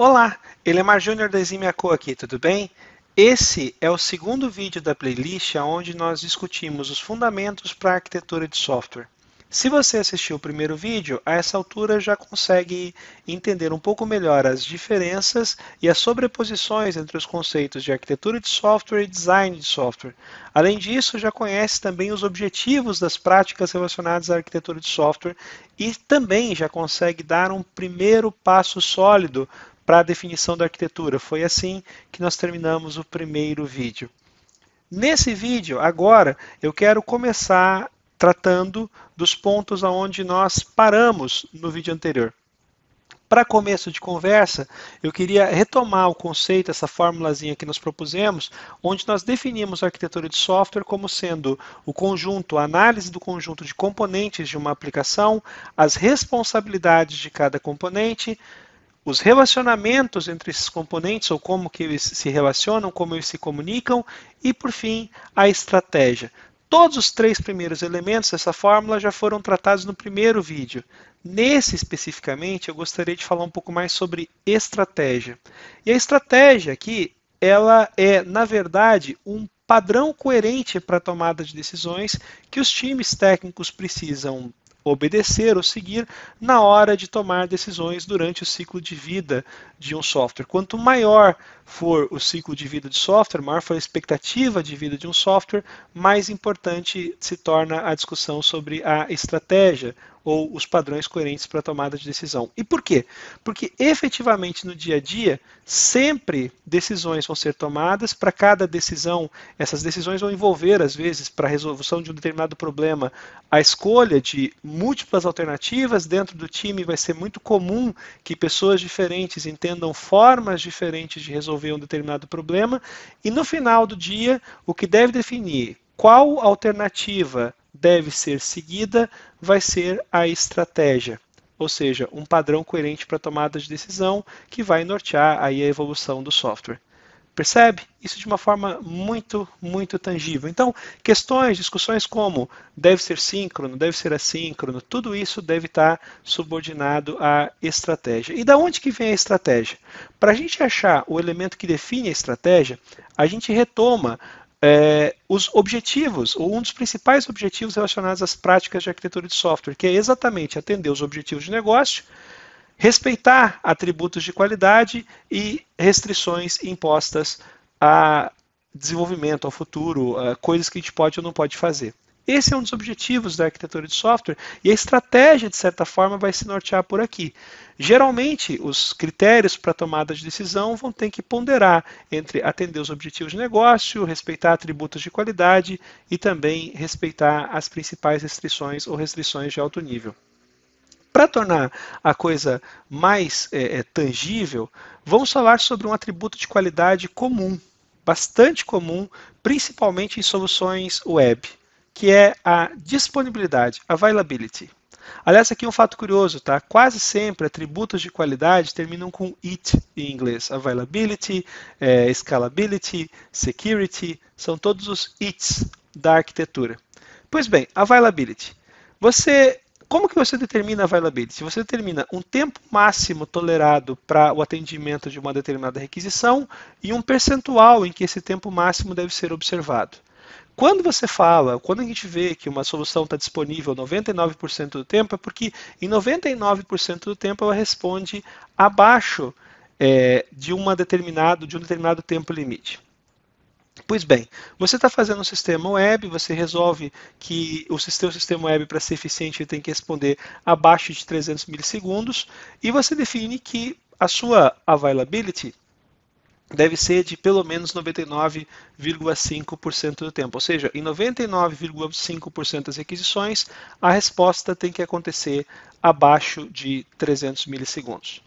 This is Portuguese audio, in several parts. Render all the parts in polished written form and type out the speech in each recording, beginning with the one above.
Olá, Elemar Júnior da Eximiaco aqui, tudo bem? Esse é o segundo vídeo da playlist onde nós discutimos os fundamentos para a arquitetura de software. Se você assistiu o primeiro vídeo, a essa altura já consegue entender um pouco melhor as diferenças e as sobreposições entre os conceitos de arquitetura de software e design de software. Além disso, já conhece também os objetivos das práticas relacionadas à arquitetura de software e também já consegue dar um primeiro passo sólido para a definição da arquitetura. Foi assim que nós terminamos o primeiro vídeo. Nesse vídeo, agora, eu quero começar tratando dos pontos aonde nós paramos no vídeo anterior. Para começo de conversa, eu queria retomar o conceito, essa formulazinha que nós propusemos, onde nós definimos a arquitetura de software como sendo o conjunto, a análise do conjunto de componentes de uma aplicação, as responsabilidades de cada componente, os relacionamentos entre esses componentes, ou como que eles se relacionam, como eles se comunicam, e por fim, a estratégia. Todos os três primeiros elementos dessa fórmula já foram tratados no primeiro vídeo. Nesse especificamente, eu gostaria de falar um pouco mais sobre estratégia. E a estratégia aqui, ela é, na verdade, um padrão coerente para a tomada de decisões que os times técnicos precisam obedecer ou seguir na hora de tomar decisões durante o ciclo de vida de um software. Quanto maior for o ciclo de vida de software, maior for a expectativa de vida de um software, mais importante se torna a discussão sobre a estratégia ou os padrões coerentes para a tomada de decisão. E por quê? Porque efetivamente no dia a dia, sempre decisões vão ser tomadas, para cada decisão, essas decisões vão envolver, às vezes, para a resolução de um determinado problema, a escolha de múltiplas alternativas. Dentro do time vai ser muito comum que pessoas diferentes entendam formas diferentes de resolver um determinado problema, e no final do dia, o que deve definir qual alternativa deve ser seguida vai ser a estratégia, ou seja, um padrão coerente para a tomada de decisão que vai nortear aí a evolução do software. Percebe? Isso de uma forma muito tangível. Então, questões, discussões como deve ser síncrono, deve ser assíncrono, tudo isso deve estar subordinado à estratégia. E da onde que vem a estratégia? Para a gente achar o elemento que define a estratégia, a gente retoma os objetivos, ou um dos principais objetivos relacionados às práticas de arquitetura de software, que é exatamente atender os objetivos de negócio, respeitar atributos de qualidade e restrições impostas a desenvolvimento, ao futuro, coisas que a gente pode ou não pode fazer. Esse é um dos objetivos da arquitetura de software e a estratégia, de certa forma, vai se nortear por aqui. Geralmente, os critérios para tomada de decisão vão ter que ponderar entre atender os objetivos de negócio, respeitar atributos de qualidade e também respeitar as principais restrições ou restrições de alto nível. Para tornar a coisa mais tangível, vamos falar sobre um atributo de qualidade comum, bastante comum, principalmente em soluções web, que é a disponibilidade, availability. Aliás, aqui um fato curioso, tá? Quase sempre atributos de qualidade terminam com it em inglês. Availability, scalability, security, são todos os its da arquitetura. Pois bem, availability. Como que você determina a availability? Você determina um tempo máximo tolerado para o atendimento de uma determinada requisição e um percentual em que esse tempo máximo deve ser observado. Quando a gente vê que uma solução está disponível 99% do tempo, é porque em 99% do tempo ela responde abaixo de um determinado tempo limite. Pois bem, você está fazendo um sistema web, você resolve que o seu sistema web, para ser eficiente, tem que responder abaixo de 300 milissegundos, e você define que a sua availability deve ser de pelo menos 99,5% do tempo. Ou seja, em 99,5% das requisições, a resposta tem que acontecer abaixo de 300 milissegundos.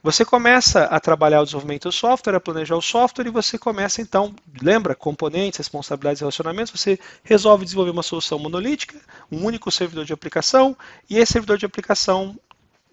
Você começa a trabalhar o desenvolvimento do software, a planejar o software, e você começa então, lembra, componentes, responsabilidades e relacionamentos, você resolve desenvolver uma solução monolítica, um único servidor de aplicação, e esse servidor de aplicação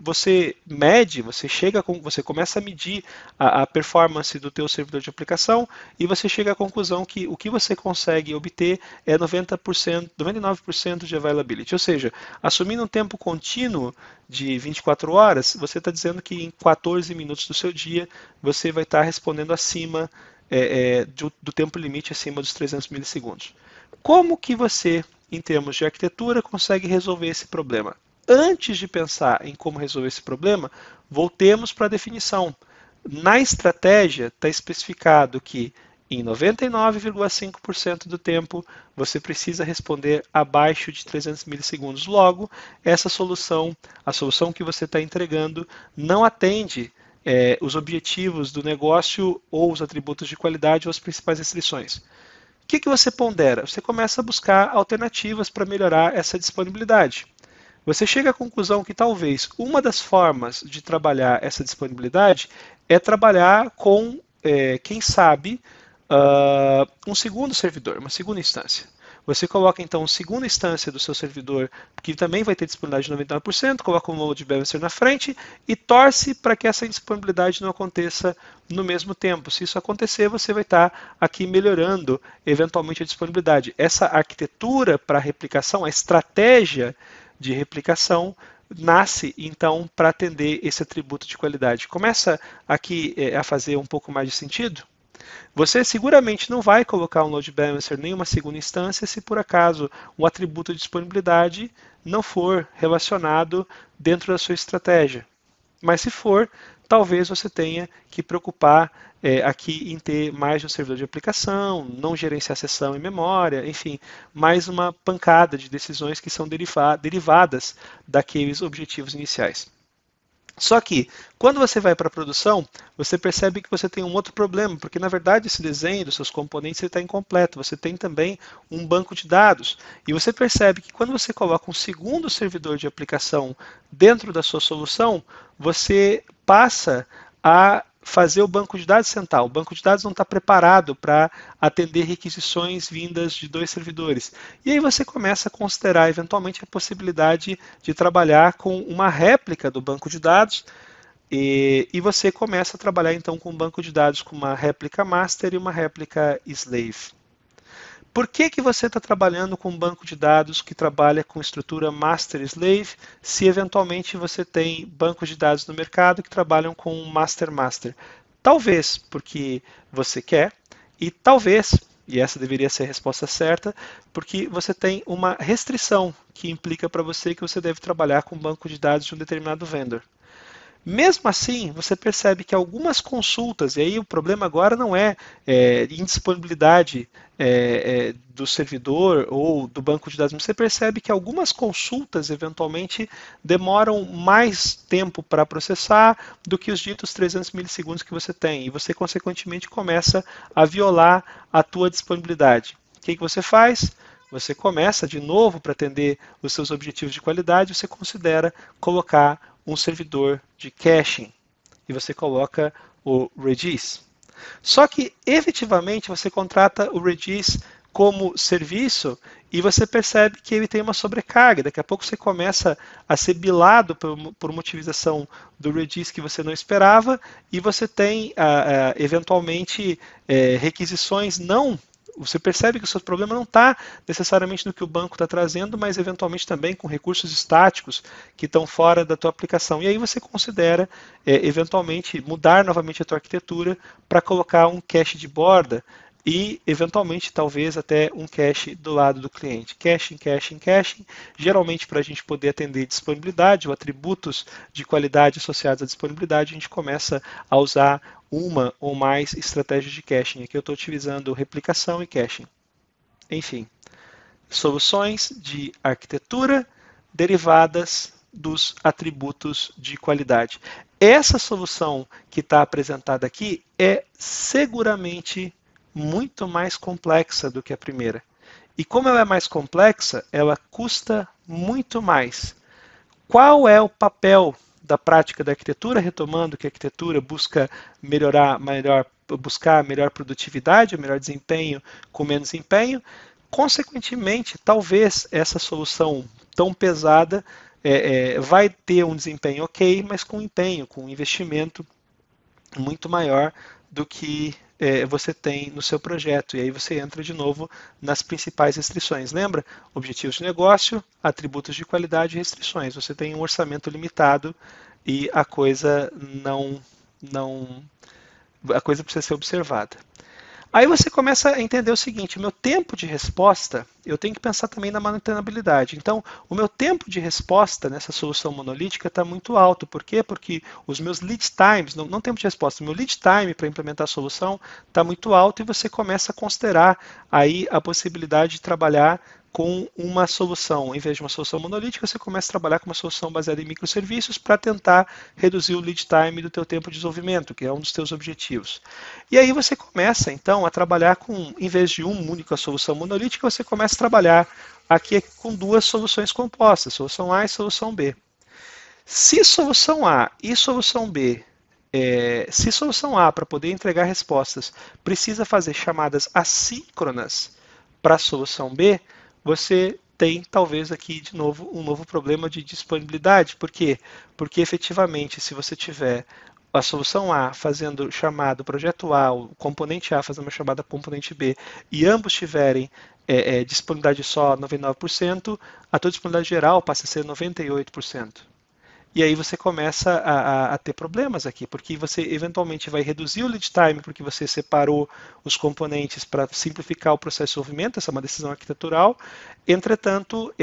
você mede, você começa a medir a performance do teu servidor de aplicação e você chega à conclusão que o que você consegue obter é 90%, 99% de availability. Ou seja, assumindo um tempo contínuo de 24 horas, você está dizendo que em 14 minutos do seu dia você vai estar respondendo acima do tempo limite, acima dos 300 milissegundos. Como que você, em termos de arquitetura, consegue resolver esse problema? Antes de pensar em como resolver esse problema, voltemos para a definição. Na estratégia está especificado que em 99,5% do tempo você precisa responder abaixo de 300 milissegundos. Logo, essa solução, a solução que você está entregando, não atende os objetivos do negócio ou os atributos de qualidade ou as principais restrições. O que você pondera? Você começa a buscar alternativas para melhorar essa disponibilidade. Você chega à conclusão que talvez uma das formas de trabalhar essa disponibilidade é trabalhar com, quem sabe, um segundo servidor, uma segunda instância. Você coloca então uma segunda instância do seu servidor, que também vai ter disponibilidade de 99%, coloca um load balancer na frente e torce para que essa indisponibilidade não aconteça no mesmo tempo. Se isso acontecer, você vai estar aqui melhorando eventualmente a disponibilidade. Essa arquitetura para replicação, a estratégia de replicação, nasce então para atender esse atributo de qualidade. Começa aqui a fazer um pouco mais de sentido? Você seguramente não vai colocar um load balancer nem uma segunda instância se por acaso um atributo de disponibilidade não for relacionado dentro da sua estratégia. Mas se for, talvez você tenha que preocupar aqui em ter mais de um servidor de aplicação, não gerenciar sessão em memória, enfim, mais uma pancada de decisões que são derivadas daqueles objetivos iniciais. Só que, quando você vai para a produção, você percebe que você tem um outro problema, porque na verdade esse desenho dos seus componentes está incompleto. Você tem também um banco de dados. E você percebe que quando você coloca um segundo servidor de aplicação dentro da sua solução, você passa a fazer o banco de dados central. O banco de dados não está preparado para atender requisições vindas de dois servidores. E aí você começa a considerar eventualmente a possibilidade de trabalhar com uma réplica do banco de dados e você começa a trabalhar então com um banco de dados com uma réplica master e uma réplica slave. Por que você está trabalhando com um banco de dados que trabalha com estrutura master-slave, se eventualmente você tem bancos de dados no mercado que trabalham com master-master? Talvez porque você quer, e talvez, e essa deveria ser a resposta certa, porque você tem uma restrição que implica para você que você deve trabalhar com um banco de dados de um determinado vendor. Mesmo assim, você percebe que algumas consultas, e aí o problema agora não é indisponibilidade do servidor ou do banco de dados, mas você percebe que algumas consultas eventualmente demoram mais tempo para processar do que os ditos 300 milissegundos que você tem, e você consequentemente começa a violar a tua disponibilidade. O que você faz? Você começa de novo para atender os seus objetivos de qualidade, você considera colocar um servidor de caching e você coloca o Redis. Só que efetivamente você contrata o Redis como serviço e você percebe que ele tem uma sobrecarga. Daqui a pouco você começa a ser bilado por uma utilização do Redis que você não esperava e você tem eventualmente requisições não. Você percebe que o seu problema não está necessariamente no que o banco está trazendo, mas eventualmente também com recursos estáticos que estão fora da tua aplicação. E aí você considera, eventualmente, mudar novamente a tua arquitetura para colocar um cache de borda e, eventualmente, talvez até um cache do lado do cliente. Caching, caching, caching, geralmente para a gente poder atender disponibilidade ou atributos de qualidade associados à disponibilidade, a gente começa a usar uma ou mais estratégias de caching. Aqui eu estou utilizando replicação e caching. Enfim, soluções de arquitetura derivadas dos atributos de qualidade. Essa solução que está apresentada aqui é seguramente muito mais complexa do que a primeira. E como ela é mais complexa, ela custa muito mais. Qual é o papel da prática da arquitetura, retomando que a arquitetura busca buscar melhor produtividade, melhor desempenho com menos empenho? Consequentemente, talvez essa solução tão pesada vai ter um desempenho ok, mas com empenho, com investimento muito maior do que você tem no seu projeto. E aí você entra de novo nas principais restrições. Lembra? Objetivos de negócio, atributos de qualidade e restrições. Você tem um orçamento limitado e a coisa a coisa precisa ser observada. Aí você começa a entender o seguinte: o meu tempo de resposta, eu tenho que pensar também na manutenabilidade. Então, o meu tempo de resposta nessa solução monolítica está muito alto. Por quê? Porque os meus lead times, não tempo de resposta, o meu lead time para implementar a solução está muito alto e você começa a considerar aí a possibilidade de trabalhar com uma solução, em vez de uma solução monolítica, você começa a trabalhar com uma solução baseada em microserviços para tentar reduzir o lead time do teu tempo de desenvolvimento, que é um dos teus objetivos. E aí você começa, então, a trabalhar com, em vez de uma única solução monolítica, você começa a trabalhar aqui com duas soluções compostas, solução A e solução B. Se solução A e solução B se solução A, para poder entregar respostas, precisa fazer chamadas assíncronas para a solução B, você tem talvez aqui de novo um novo problema de disponibilidade. Por quê? Porque efetivamente, se você tiver a solução A fazendo chamado projeto A, o componente A fazendo uma chamada componente B, e ambos tiverem disponibilidade só 99%, a tua disponibilidade geral passa a ser 98%. E aí você começa a ter problemas aqui, porque você eventualmente vai reduzir o lead time, porque você separou os componentes para simplificar o processo de desenvolvimento, essa é uma decisão arquitetural. Entretanto,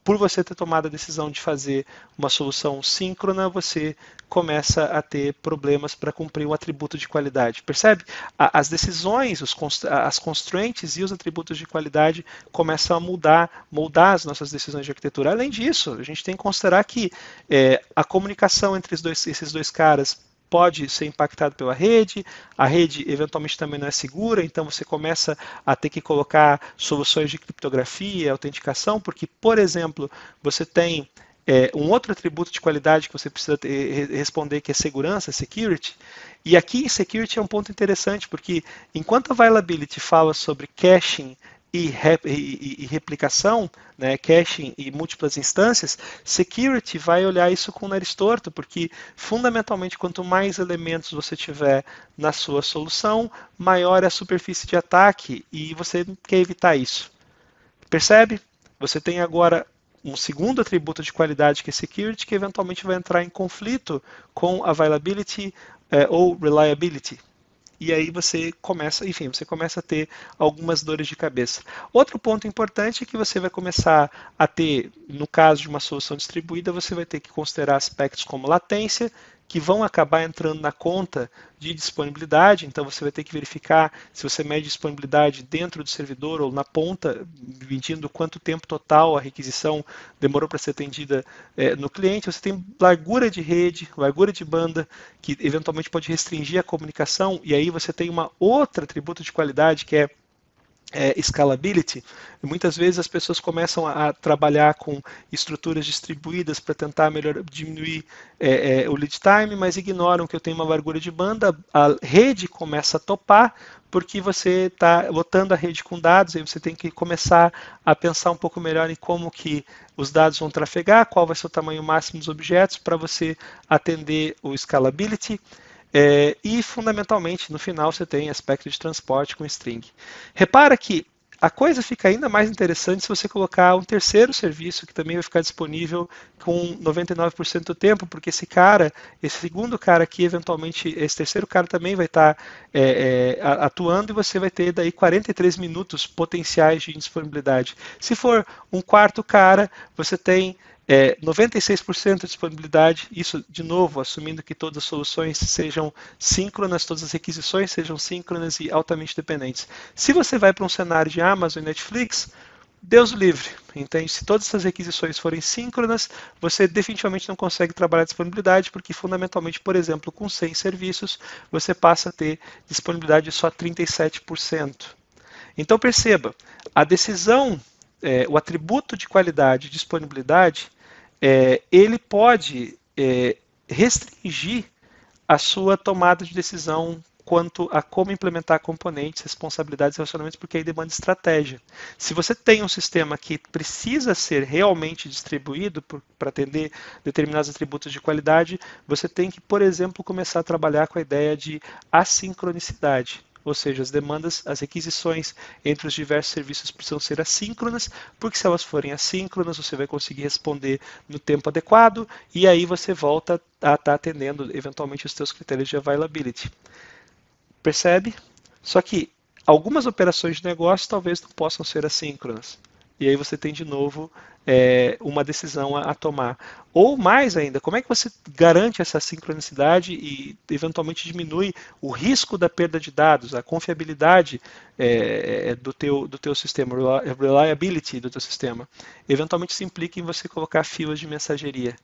por você ter tomado a decisão de fazer uma solução síncrona, você começa a ter problemas para cumprir um atributo de qualidade. Percebe? As decisões, as constraints e os atributos de qualidade começam a moldar as nossas decisões de arquitetura. Além disso, a gente tem que considerar que a comunicação entre esses dois caras pode ser impactado pela rede, a rede eventualmente também não é segura, então você começa a ter que colocar soluções de criptografia, autenticação, porque, por exemplo, você tem um outro atributo de qualidade que você precisa responder, que é segurança, security, e aqui em security é um ponto interessante, porque enquanto a availability fala sobre caching e replicação, né, caching e múltiplas instâncias, security vai olhar isso com o nariz torto, porque fundamentalmente quanto mais elementos você tiver na sua solução, maior é a superfície de ataque e você quer evitar isso. Percebe? Você tem agora um segundo atributo de qualidade que é security, que eventualmente vai entrar em conflito com availability ou reliability. E aí você começa a ter algumas dores de cabeça. Outro ponto importante é que você vai começar a ter, no caso de uma solução distribuída, você vai ter que considerar aspectos como latência, que vão acabar entrando na conta de disponibilidade, então você vai ter que verificar se você mede disponibilidade dentro do servidor ou na ponta, medindo quanto tempo total a requisição demorou para ser atendida no cliente. Você tem largura de rede, largura de banda, que eventualmente pode restringir a comunicação, e aí você tem uma outra atributo de qualidade que é scalability. Muitas vezes as pessoas começam a trabalhar com estruturas distribuídas para tentar diminuir o lead time, mas ignoram que eu tenho uma largura de banda, a rede começa a topar, porque você está lotando a rede com dados, e você tem que começar a pensar um pouco melhor em como que os dados vão trafegar, qual vai ser o tamanho máximo dos objetos para você atender o scalability. E fundamentalmente no final você tem aspecto de transporte com string. Repara que a coisa fica ainda mais interessante se você colocar um terceiro serviço que também vai ficar disponível com 99% do tempo, porque esse segundo cara aqui, eventualmente, esse terceiro cara também vai estar atuando e você vai ter daí 43 minutos potenciais de disponibilidade. Se for um quarto cara, você tem 96% de disponibilidade, isso de novo, assumindo que todas as soluções sejam síncronas, todas as requisições sejam síncronas e altamente dependentes. Se você vai para um cenário de Amazon e Netflix, Deus o livre, entende? Se todas essas requisições forem síncronas, você definitivamente não consegue trabalhar disponibilidade, porque fundamentalmente, por exemplo, com 100 serviços, você passa a ter disponibilidade de só 37%. Então perceba, a decisão, o atributo de qualidade e disponibilidade, ele pode restringir a sua tomada de decisão quanto a como implementar componentes, responsabilidades e relacionamentos, porque aí demanda estratégia. Se você tem um sistema que precisa ser realmente distribuído para atender determinados atributos de qualidade, você tem que, por exemplo, começar a trabalhar com a ideia de assincronicidade. Ou seja, as demandas, as requisições entre os diversos serviços precisam ser assíncronas, porque se elas forem assíncronas, você vai conseguir responder no tempo adequado e aí você volta a estar atendendo eventualmente os seus critérios de availability. Percebe? Só que algumas operações de negócio talvez não possam ser assíncronas. E aí você tem de novo uma decisão a tomar. Ou mais ainda, como é que você garante essa sincronicidade e eventualmente diminui o risco da perda de dados, a confiabilidade do teu sistema, reliability do teu sistema. Eventualmente isso implica em você colocar filas de mensageria.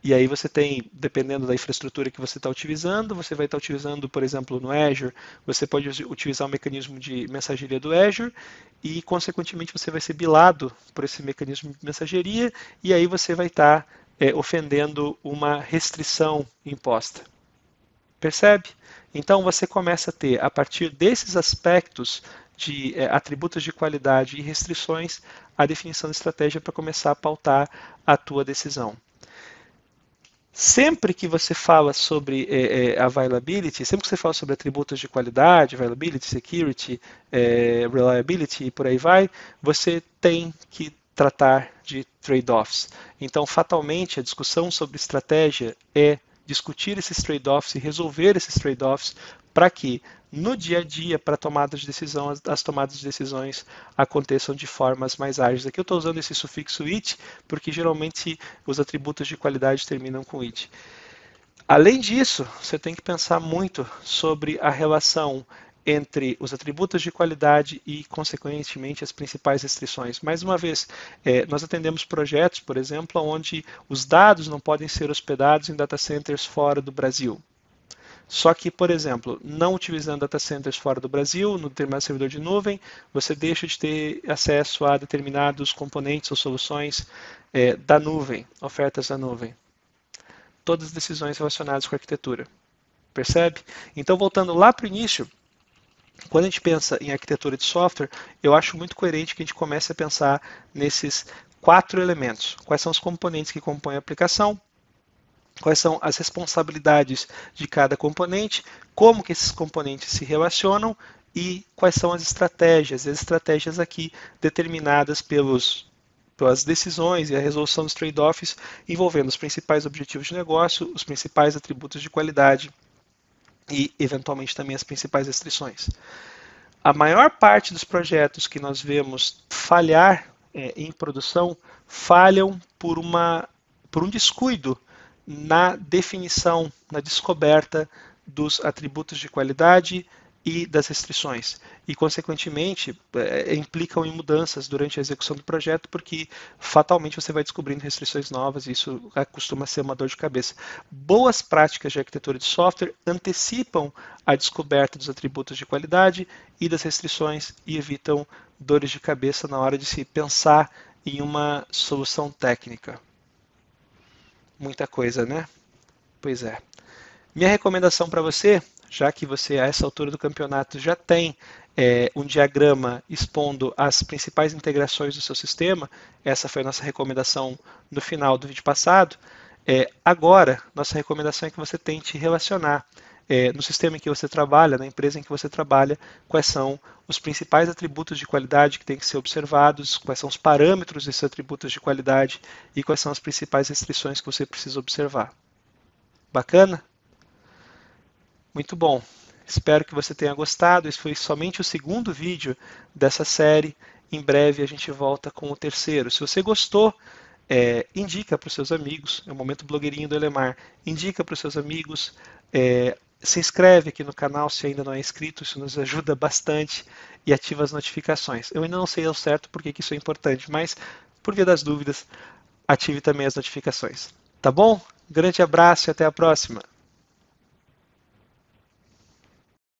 E aí você tem, dependendo da infraestrutura que você está utilizando, você vai estar utilizando, por exemplo, no Azure, você pode utilizar o mecanismo de mensageria do Azure e, consequentemente, você vai ser bilado por esse mecanismo de mensageria e aí você vai estar ofendendo uma restrição imposta. Percebe? Então você começa a ter, a partir desses aspectos de atributos de qualidade e restrições, a definição de estratégia para começar a pautar a tua decisão. Sempre que você fala sobre availability, sempre que você fala sobre atributos de qualidade, availability, security, reliability e por aí vai, você tem que tratar de trade-offs. Então, fatalmente, a discussão sobre estratégia é discutir esses trade-offs e resolver esses trade-offs para que no dia a dia, para tomadas de decisão, as tomadas de decisões aconteçam de formas mais ágeis. Aqui eu estou usando esse sufixo it, porque geralmente os atributos de qualidade terminam com it. Além disso, você tem que pensar muito sobre a relação entre os atributos de qualidade e, consequentemente, as principais restrições. Mais uma vez, nós atendemos projetos, por exemplo, onde os dados não podem ser hospedados em data centers fora do Brasil. Só que, por exemplo, não utilizando data centers fora do Brasil, no determinado servidor de nuvem, você deixa de ter acesso a determinados componentes ou soluções da nuvem, ofertas da nuvem. Todas as decisões relacionadas com a arquitetura. Percebe? Então, voltando lá para o início, quando a gente pensa em arquitetura de software, eu acho muito coerente que a gente comece a pensar nesses 4 elementos. Quais são os componentes que compõem a aplicação? Quais são as responsabilidades de cada componente, como que esses componentes se relacionam e quais são as estratégias aqui determinadas pelas decisões e a resolução dos trade-offs envolvendo os principais objetivos de negócio, os principais atributos de qualidade e, eventualmente, também as principais restrições. A maior parte dos projetos que nós vemos falhar em produção falham por um descuido na definição, na descoberta dos atributos de qualidade e das restrições. E, consequentemente, implicam em mudanças durante a execução do projeto, porque fatalmente você vai descobrindo restrições novas e isso costuma ser uma dor de cabeça. Boas práticas de arquitetura de software antecipam a descoberta dos atributos de qualidade e das restrições e evitam dores de cabeça na hora de se pensar em uma solução técnica. Muita coisa, né? Pois é. Minha recomendação para você, já que você a essa altura do campeonato já tem um diagrama expondo as principais integrações do seu sistema, essa foi a nossa recomendação no final do vídeo passado, agora nossa recomendação é que você tente relacionar no sistema em que você trabalha, na empresa em que você trabalha, quais são os principais atributos de qualidade que têm que ser observados, quais são os parâmetros desses atributos de qualidade e quais são as principais restrições que você precisa observar. Bacana? Muito bom. Espero que você tenha gostado. Esse foi somente o segundo vídeo dessa série. Em breve a gente volta com o terceiro. Se você gostou, indica para os seus amigos. É o Momento Blogueirinho do Elemar. Indica para os seus amigos. Se inscreve aqui no canal se ainda não é inscrito, isso nos ajuda bastante e ativa as notificações. Eu ainda não sei ao certo porque que isso é importante, mas por via das dúvidas, ative também as notificações. Tá bom? Grande abraço e até a próxima!